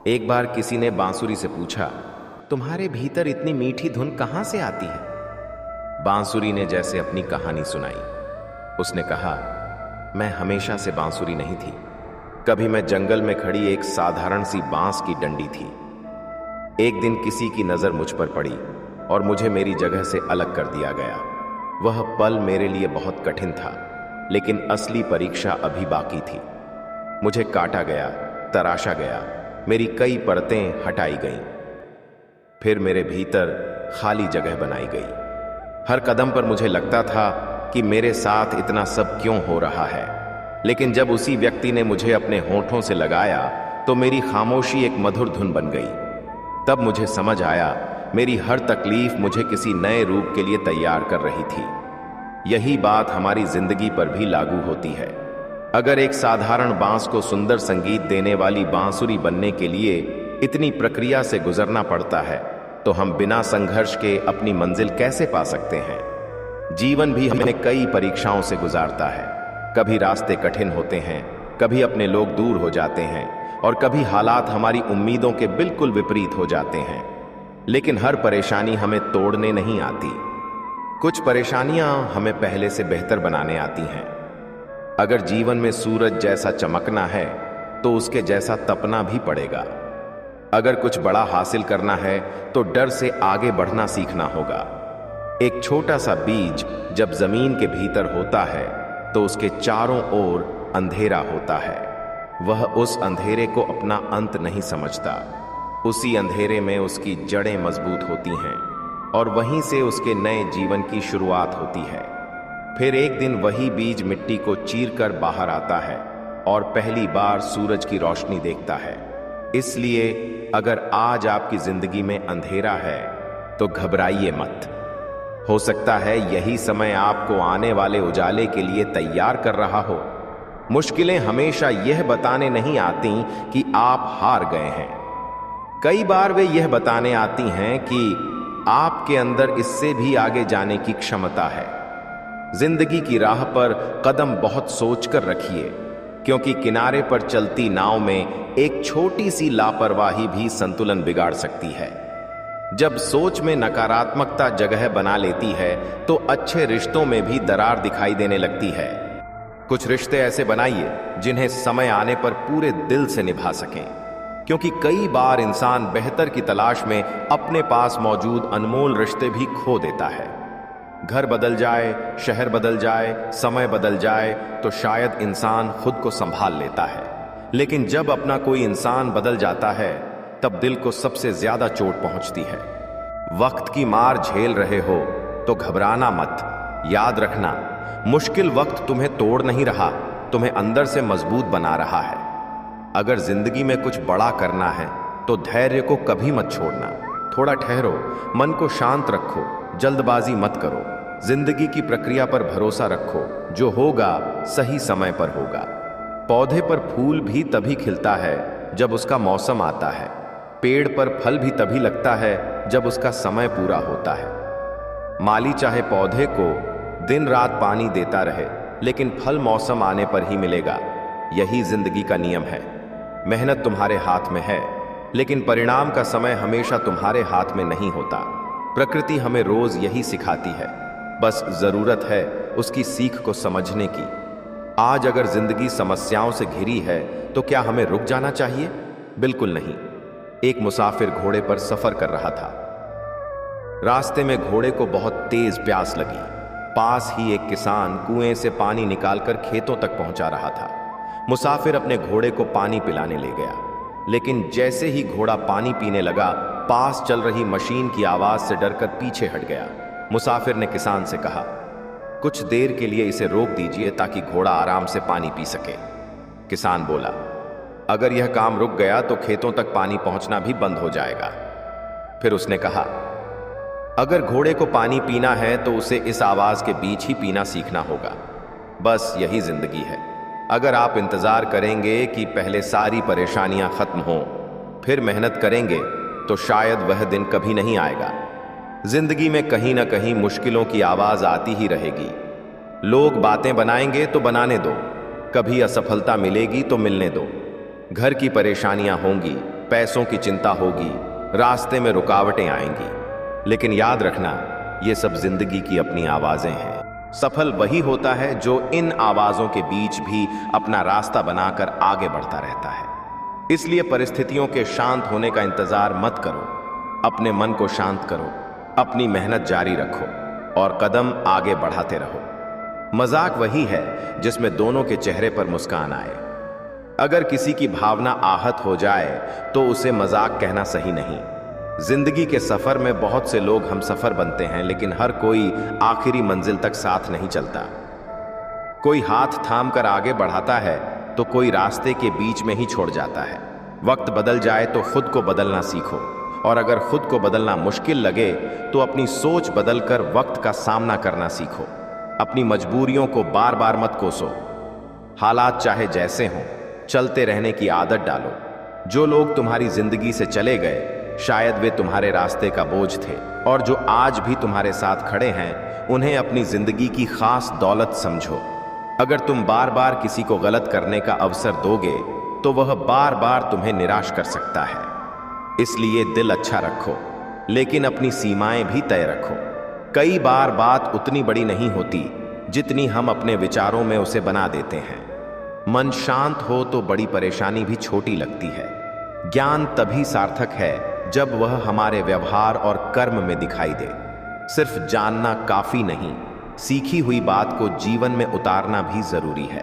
एक बार किसी ने बांसुरी से पूछा, तुम्हारे भीतर इतनी मीठी धुन कहां से आती है? बांसुरी ने जैसे अपनी कहानी सुनाई। उसने कहा, मैं हमेशा से बांसुरी नहीं थी। कभी मैं जंगल में खड़ी एक साधारण सी बांस की डंडी थी। एक दिन किसी की नजर मुझ पर पड़ी और मुझे मेरी जगह से अलग कर दिया गया। वह पल मेरे लिए बहुत कठिन था, लेकिन असली परीक्षा अभी बाकी थी। मुझे काटा गया, तराशा गया, मेरी कई परतें हटाई गईं। फिर मेरे भीतर खाली जगह बनाई गई। हर कदम पर मुझे लगता था कि मेरे साथ इतना सब क्यों हो रहा है। लेकिन जब उसी व्यक्ति ने मुझे अपने होठों से लगाया तो मेरी खामोशी एक मधुर धुन बन गई। तब मुझे समझ आया, मेरी हर तकलीफ मुझे किसी नए रूप के लिए तैयार कर रही थी। यही बात हमारी जिंदगी पर भी लागू होती है। अगर एक साधारण बांस को सुंदर संगीत देने वाली बांसुरी बनने के लिए इतनी प्रक्रिया से गुजरना पड़ता है, तो हम बिना संघर्ष के अपनी मंजिल कैसे पा सकते हैं? जीवन भी हमें कई परीक्षाओं से गुजारता है। कभी रास्ते कठिन होते हैं, कभी अपने लोग दूर हो जाते हैं और कभी हालात हमारी उम्मीदों के बिल्कुल विपरीत हो जाते हैं। लेकिन हर परेशानी हमें तोड़ने नहीं आती। कुछ परेशानियां हमें पहले से बेहतर बनाने आती हैं। अगर जीवन में सूरज जैसा चमकना है तो उसके जैसा तपना भी पड़ेगा। अगर कुछ बड़ा हासिल करना है तो डर से आगे बढ़ना सीखना होगा। एक छोटा सा बीज जब जमीन के भीतर होता है तो उसके चारों ओर अंधेरा होता है। वह उस अंधेरे को अपना अंत नहीं समझता। उसी अंधेरे में उसकी जड़ें मजबूत होती हैं और वहीं से उसके नए जीवन की शुरुआत होती है। फिर एक दिन वही बीज मिट्टी को चीरकर बाहर आता है और पहली बार सूरज की रोशनी देखता है। इसलिए अगर आज आपकी जिंदगी में अंधेरा है तो घबराइए मत। हो सकता है यही समय आपको आने वाले उजाले के लिए तैयार कर रहा हो। मुश्किलें हमेशा यह बताने नहीं आती कि आप हार गए हैं। कई बार वे यह बताने आती हैं कि आपके अंदर इससे भी आगे जाने की क्षमता है। जिंदगी की राह पर कदम बहुत सोचकर रखिए, क्योंकि किनारे पर चलती नाव में एक छोटी सी लापरवाही भी संतुलन बिगाड़ सकती है। जब सोच में नकारात्मकता जगह बना लेती है तो अच्छे रिश्तों में भी दरार दिखाई देने लगती है। कुछ रिश्ते ऐसे बनाइए जिन्हें समय आने पर पूरे दिल से निभा सकें, क्योंकि कई बार इंसान बेहतर की तलाश में अपने पास मौजूद अनमोल रिश्ते भी खो देता है। घर बदल जाए, शहर बदल जाए, समय बदल जाए तो शायद इंसान खुद को संभाल लेता है, लेकिन जब अपना कोई इंसान बदल जाता है तब दिल को सबसे ज्यादा चोट पहुंचती है। वक्त की मार झेल रहे हो तो घबराना मत। याद रखना, मुश्किल वक्त तुम्हें तोड़ नहीं रहा, तुम्हें अंदर से मजबूत बना रहा है। अगर जिंदगी में कुछ बड़ा करना है तो धैर्य को कभी मत छोड़ना। थोड़ा ठहरो, मन को शांत रखो, जल्दबाजी मत करो। जिंदगी की प्रक्रिया पर भरोसा रखो, जो होगा सही समय पर होगा। पौधे पर फूल भी तभी खिलता है जब उसका मौसम आता है। पेड़ पर फल भी तभी लगता है जब उसका समय पूरा होता है। माली चाहे पौधे को दिन रात पानी देता रहे, लेकिन फल मौसम आने पर ही मिलेगा। यही जिंदगी का नियम है। मेहनत तुम्हारे हाथ में है, लेकिन परिणाम का समय हमेशा तुम्हारे हाथ में नहीं होता। प्रकृति हमें रोज यही सिखाती है, बस जरूरत है उसकी सीख को समझने की। आज अगर जिंदगी समस्याओं से घिरी है तो क्या हमें रुक जाना चाहिए? बिल्कुल नहीं। एक मुसाफिर घोड़े पर सफर कर रहा था। रास्ते में घोड़े को बहुत तेज प्यास लगी। पास ही एक किसान कुएं से पानी निकालकर खेतों तक पहुंचा रहा था। मुसाफिर अपने घोड़े को पानी पिलाने ले गया, लेकिन जैसे ही घोड़ा पानी पीने लगा, पास चल रही मशीन की आवाज से डरकर पीछे हट गया। मुसाफिर ने किसान से कहा, कुछ देर के लिए इसे रोक दीजिए ताकि घोड़ा आराम से पानी पी सके। किसान बोला, अगर यह काम रुक गया तो खेतों तक पानी पहुंचना भी बंद हो जाएगा। फिर उसने कहा, अगर घोड़े को पानी पीना है तो उसे इस आवाज के बीच ही पीना सीखना होगा। बस यही जिंदगी है। अगर आप इंतजार करेंगे कि पहले सारी परेशानियां खत्म हों, फिर मेहनत करेंगे तो शायद वह दिन कभी नहीं आएगा। जिंदगी में कहीं ना कहीं मुश्किलों की आवाज आती ही रहेगी। लोग बातें बनाएंगे तो बनाने दो, कभी असफलता मिलेगी तो मिलने दो। घर की परेशानियां होंगी, पैसों की चिंता होगी, रास्ते में रुकावटें आएंगी, लेकिन याद रखना ये सब जिंदगी की अपनी आवाजें हैं। सफल वही होता है जो इन आवाजों के बीच भी अपना रास्ता बनाकर आगे बढ़ता रहता है। इसलिए परिस्थितियों के शांत होने का इंतजार मत करो, अपने मन को शांत करो, अपनी मेहनत जारी रखो और कदम आगे बढ़ाते रहो। मजाक वही है जिसमें दोनों के चेहरे पर मुस्कान आए। अगर किसी की भावना आहत हो जाए तो उसे मजाक कहना सही नहीं। जिंदगी के सफर में बहुत से लोग हम सफर बनते हैं, लेकिन हर कोई आखिरी मंजिल तक साथ नहीं चलता। कोई हाथ थाम कर आगे बढ़ाता है तो कोई रास्ते के बीच में ही छोड़ जाता है। वक्त बदल जाए तो खुद को बदलना सीखो, और अगर खुद को बदलना मुश्किल लगे तो अपनी सोच बदलकर वक्त का सामना करना सीखो। अपनी मजबूरियों को बार बार मत कोसो। हालात चाहे जैसे हों, चलते रहने की आदत डालो। जो लोग तुम्हारी जिंदगी से चले गए शायद वे तुम्हारे रास्ते का बोझ थे, और जो आज भी तुम्हारे साथ खड़े हैं उन्हें अपनी जिंदगी की खास दौलत समझो। अगर तुम बार बार किसी को गलत करने का अवसर दोगे तो वह बार बार तुम्हें निराश कर सकता है। इसलिए दिल अच्छा रखो, लेकिन अपनी सीमाएं भी तय रखो। कई बार बात उतनी बड़ी नहीं होती जितनी हम अपने विचारों में उसे बना देते हैं। मन शांत हो तो बड़ी परेशानी भी छोटी लगती है। ज्ञान तभी सार्थक है जब वह हमारे व्यवहार और कर्म में दिखाई दे। सिर्फ जानना काफी नहीं, सीखी हुई बात को जीवन में उतारना भी जरूरी है।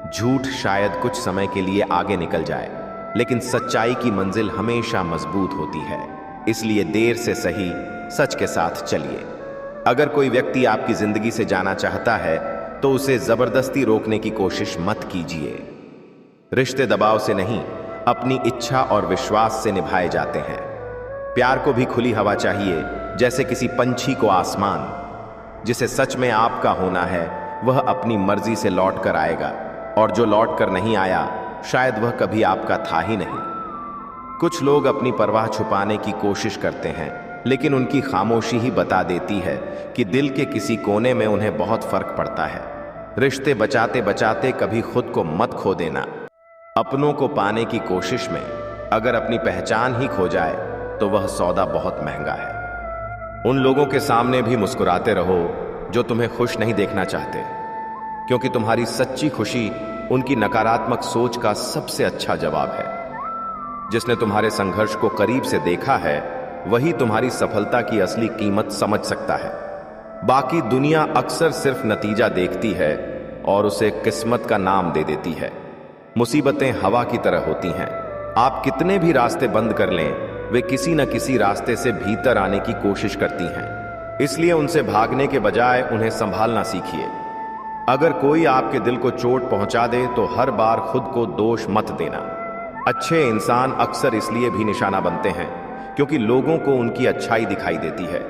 झूठ शायद कुछ समय के लिए आगे निकल जाए, लेकिन सच्चाई की मंजिल हमेशा मजबूत होती है। इसलिए देर से सही, सच के साथ चलिए। अगर कोई व्यक्ति आपकी जिंदगी से जाना चाहता है तो उसे जबरदस्ती रोकने की कोशिश मत कीजिए। रिश्ते दबाव से नहीं, अपनी इच्छा और विश्वास से निभाए जाते हैं। प्यार को भी खुली हवा चाहिए, जैसे किसी पंछी को आसमान। जिसे सच में आपका होना है वह अपनी मर्जी से लौट कर आएगा, और जो लौट कर नहीं आया शायद वह कभी आपका था ही नहीं। कुछ लोग अपनी परवाह छुपाने की कोशिश करते हैं, लेकिन उनकी खामोशी ही बता देती है कि दिल के किसी कोने में उन्हें बहुत फर्क पड़ता है। रिश्ते बचाते बचाते कभी खुद को मत खो देना। अपनों को पाने की कोशिश में अगर अपनी पहचान ही खो जाए तो वह सौदा बहुत महंगा है। उन लोगों के सामने भी मुस्कुराते रहो जो तुम्हें खुश नहीं देखना चाहते, क्योंकि तुम्हारी सच्ची खुशी उनकी नकारात्मक सोच का सबसे अच्छा जवाब है। जिसने तुम्हारे संघर्ष को करीब से देखा है वही तुम्हारी सफलता की असली कीमत समझ सकता है। बाकी दुनिया अक्सर सिर्फ नतीजा देखती है और उसे किस्मत का नाम दे देती है। मुसीबतें हवा की तरह होती हैं। आप कितने भी रास्ते बंद कर लें, वे किसी न किसी रास्ते से भीतर आने की कोशिश करती हैं। इसलिए उनसे भागने के बजाय उन्हें संभालना सीखिए। अगर कोई आपके दिल को चोट पहुंचा दे तो हर बार खुद को दोष मत देना। अच्छे इंसान अक्सर इसलिए भी निशाना बनते हैं क्योंकि लोगों को उनकी अच्छाई दिखाई देती है।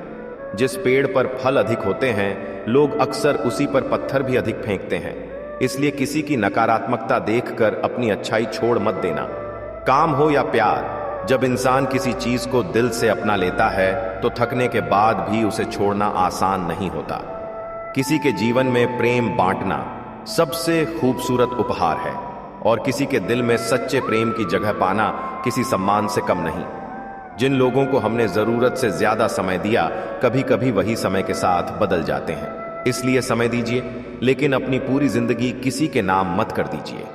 जिस पेड़ पर फल अधिक होते हैं लोग अक्सर उसी पर पत्थर भी अधिक फेंकते हैं। इसलिए किसी की नकारात्मकता देखकर अपनी अच्छाई छोड़ मत देना। काम हो या प्यार, जब इंसान किसी चीज को दिल से अपना लेता है तो थकने के बाद भी उसे छोड़ना आसान नहीं होता। किसी के जीवन में प्रेम बांटना सबसे खूबसूरत उपहार है, और किसी के दिल में सच्चे प्रेम की जगह पाना किसी सम्मान से कम नहीं। जिन लोगों को हमने जरूरत से ज्यादा समय दिया कभी कभी वही समय के साथ बदल जाते हैं। इसलिए समय दीजिए, लेकिन अपनी पूरी जिंदगी किसी के नाम मत कर दीजिए।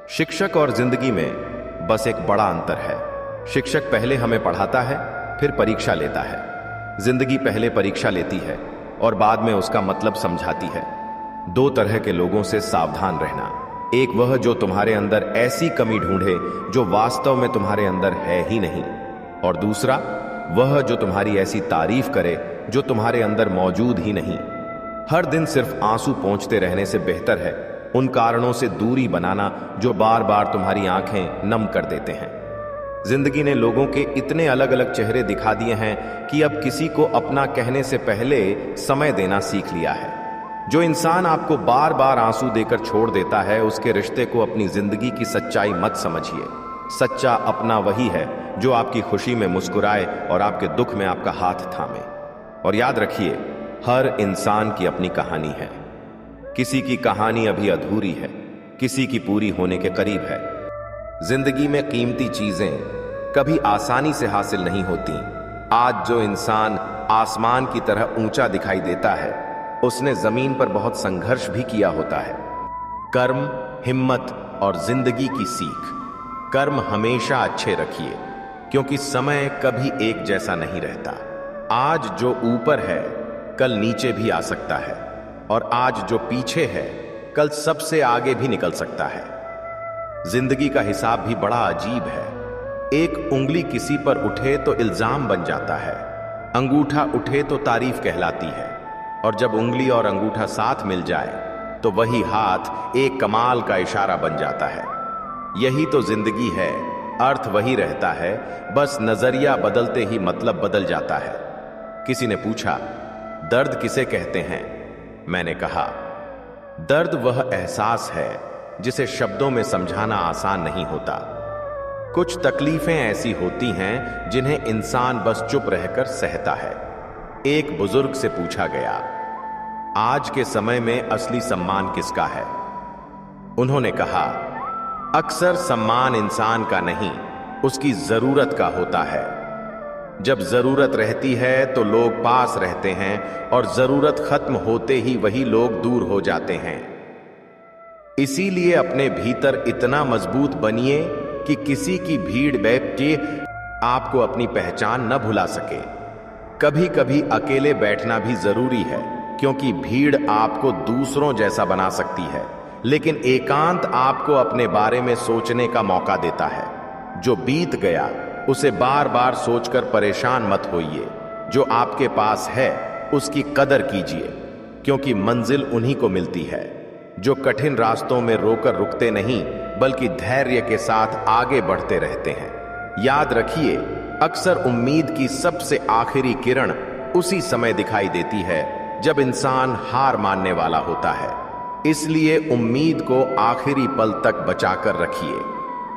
शिक्षक और जिंदगी में बस एक बड़ा अंतर है। शिक्षक पहले हमें पढ़ाता है, फिर परीक्षा लेता है। जिंदगी पहले परीक्षा लेती है और बाद में उसका मतलब समझाती है। दो तरह के लोगों से सावधान रहना। एक वह जो तुम्हारे अंदर ऐसी कमी ढूंढे जो वास्तव में तुम्हारे अंदर है ही नहीं, और दूसरा वह जो तुम्हारी ऐसी तारीफ करे जो तुम्हारे अंदर मौजूद ही नहीं। हर दिन सिर्फ आंसू पोंछते रहने से बेहतर है उन कारणों से दूरी बनाना जो बार बार तुम्हारी आंखें नम कर देते हैं। जिंदगी ने लोगों के इतने अलग अलग चेहरे दिखा दिए हैं कि अब किसी को अपना कहने से पहले समय देना सीख लिया है। जो इंसान आपको बार बार आंसू देकर छोड़ देता है उसके रिश्ते को अपनी जिंदगी की सच्चाई मत समझिए। सच्चा अपना वही है जो आपकी खुशी में मुस्कुराए और आपके दुख में आपका हाथ थामे। और याद रखिए, हर इंसान की अपनी कहानी है। किसी की कहानी अभी अधूरी है, किसी की पूरी होने के करीब है। जिंदगी में कीमती चीजें कभी आसानी से हासिल नहीं होती। आज जो इंसान आसमान की तरह ऊंचा दिखाई देता है, उसने जमीन पर बहुत संघर्ष भी किया होता है। कर्म, हिम्मत और जिंदगी की सीख। कर्म हमेशा अच्छे रखिए, क्योंकि समय कभी एक जैसा नहीं रहता। आज जो ऊपर है कल नीचे भी आ सकता है, और आज जो पीछे है कल सबसे आगे भी निकल सकता है। जिंदगी का हिसाब भी बड़ा अजीब है। एक उंगली किसी पर उठे तो इल्जाम बन जाता है, अंगूठा उठे तो तारीफ कहलाती है, और जब उंगली और अंगूठा साथ मिल जाए तो वही हाथ एक कमाल का इशारा बन जाता है। यही तो जिंदगी है, अर्थ वही रहता है, बस नजरिया बदलते ही मतलब बदल जाता है। किसी ने पूछा, दर्द किसे कहते हैं? मैंने कहा, दर्द वह एहसास है जिसे शब्दों में समझाना आसान नहीं होता। कुछ तकलीफें ऐसी होती हैं जिन्हें इंसान बस चुप रहकर सहता है। एक बुजुर्ग से पूछा गया, आज के समय में असली सम्मान किसका है? उन्होंने कहा, अक्सर सम्मान इंसान का नहीं, उसकी जरूरत का होता है। जब जरूरत रहती है तो लोग पास रहते हैं, और जरूरत खत्म होते ही वही लोग दूर हो जाते हैं। इसीलिए अपने भीतर इतना मजबूत बनिए कि किसी की भीड़ बैठ के आपको अपनी पहचान न भुला सके। कभी कभी अकेले बैठना भी जरूरी है, क्योंकि भीड़ आपको दूसरों जैसा बना सकती है, लेकिन एकांत आपको अपने बारे में सोचने का मौका देता है। जो बीत गया उसे बार बार सोचकर परेशान मत होइए। जो आपके पास है उसकी कदर कीजिए, क्योंकि मंजिल उन्हीं को मिलती है जो कठिन रास्तों में रोकर रुकते नहीं, बल्कि धैर्य के साथ आगे बढ़ते रहते हैं। याद रखिए, अक्सर उम्मीद की सबसे आखिरी किरण उसी समय दिखाई देती है जब इंसान हार मानने वाला होता है। इसलिए उम्मीद को आखिरी पल तक बचाकर रखिए।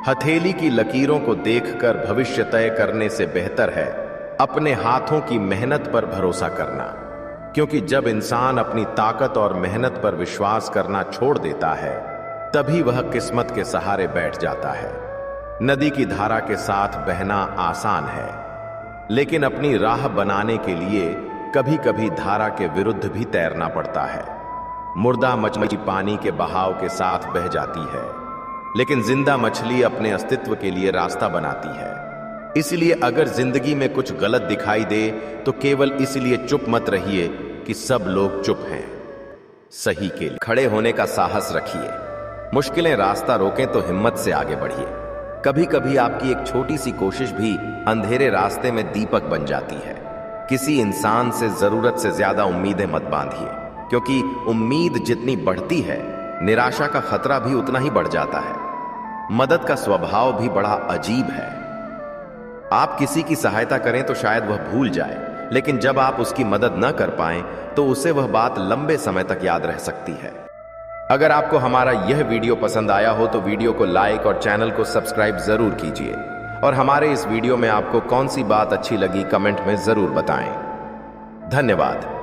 हथेली की लकीरों को देखकर भविष्य तय करने से बेहतर है अपने हाथों की मेहनत पर भरोसा करना, क्योंकि जब इंसान अपनी ताकत और मेहनत पर विश्वास करना छोड़ देता है, तभी वह किस्मत के सहारे बैठ जाता है। नदी की धारा के साथ बहना आसान है, लेकिन अपनी राह बनाने के लिए कभी कभी धारा के विरुद्ध भी तैरना पड़ता है। मुर्दा मछली पानी के बहाव के साथ बह जाती है, लेकिन जिंदा मछली अपने अस्तित्व के लिए रास्ता बनाती है। इसलिए अगर जिंदगी में कुछ गलत दिखाई दे तो केवल इसलिए चुप मत रहिए कि सब लोग चुप हैं। सही के लिए खड़े होने का साहस रखिए। मुश्किलें रास्ता रोकें तो हिम्मत से आगे बढ़िए। कभी कभी आपकी एक छोटी सी कोशिश भी अंधेरे रास्ते में दीपक बन जाती है। किसी इंसान से जरूरत से ज्यादा उम्मीदें मत बांधिए, क्योंकि उम्मीद जितनी बढ़ती है, निराशा का खतरा भी उतना ही बढ़ जाता है। मदद का स्वभाव भी बड़ा अजीब है। आप किसी की सहायता करें तो शायद वह भूल जाए, लेकिन जब आप उसकी मदद न कर पाएं तो उसे वह बात लंबे समय तक याद रह सकती है। अगर आपको हमारा यह वीडियो पसंद आया हो तो वीडियो को लाइक और चैनल को सब्सक्राइब जरूर कीजिए, और हमारे इस वीडियो में आपको कौन सी बात अच्छी लगी कमेंट में जरूर बताएं। धन्यवाद।